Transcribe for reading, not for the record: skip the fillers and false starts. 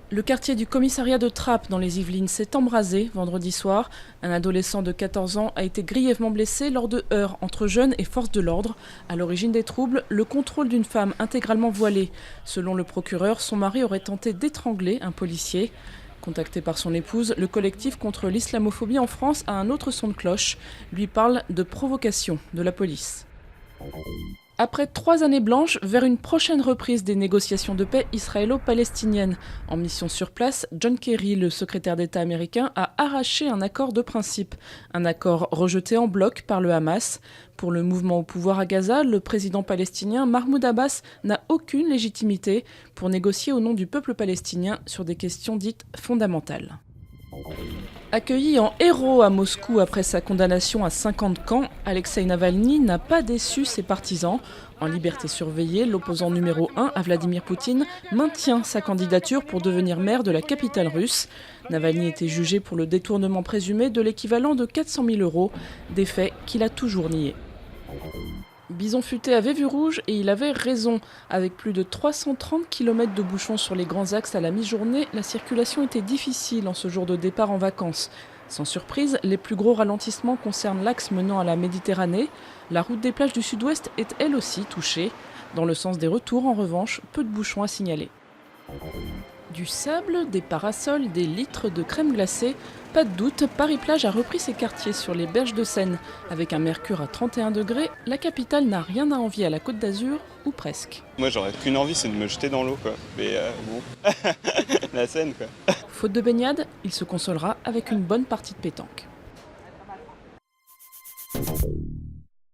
Le quartier du commissariat de Trappes dans les Yvelines s'est embrasé vendredi soir. Un adolescent de 14 ans a été grièvement blessé lors de heurts entre jeunes et forces de l'ordre. À l'origine des troubles, le contrôle d'une femme intégralement voilée. Selon le procureur, son mari aurait tenté d'étrangler un policier. Contacté par son épouse, le collectif contre l'islamophobie en France a un autre son de cloche. Lui parle de provocation de la police. Après 3 années blanches, vers une prochaine reprise des négociations de paix israélo-palestiniennes. En mission sur place, John Kerry, le secrétaire d'État américain, a arraché un accord de principe. Un accord rejeté en bloc par le Hamas. Pour le mouvement au pouvoir à Gaza, le président palestinien Mahmoud Abbas n'a aucune légitimité pour négocier au nom du peuple palestinien sur des questions dites fondamentales. Accueilli en héros à Moscou après sa condamnation à 50 camps, Alexeï Navalny n'a pas déçu ses partisans. En liberté surveillée, l'opposant numéro 1 à Vladimir Poutine maintient sa candidature pour devenir maire de la capitale russe. Navalny était jugé pour le détournement présumé de l'équivalent de 400 000 €, des faits qu'il a toujours niés. Bison Futé avait vu rouge et il avait raison. Avec plus de 330 km de bouchons sur les grands axes à la mi-journée, la circulation était difficile en ce jour de départ en vacances. Sans surprise, les plus gros ralentissements concernent l'axe menant à la Méditerranée. La route des plages du sud-ouest est elle aussi touchée. Dans le sens des retours, en revanche, peu de bouchons à signaler. Du sable, des parasols, des litres de crème glacée, pas de doute, Paris-Plage a repris ses quartiers sur les berges de Seine. Avec un mercure à 31 degrés, la capitale n'a rien à envier à la Côte d'Azur, ou presque. Moi j'aurais qu'une envie, c'est de me jeter dans l'eau quoi. Mais bon, la Seine quoi. Faute de baignade, il se consolera avec une bonne partie de pétanque.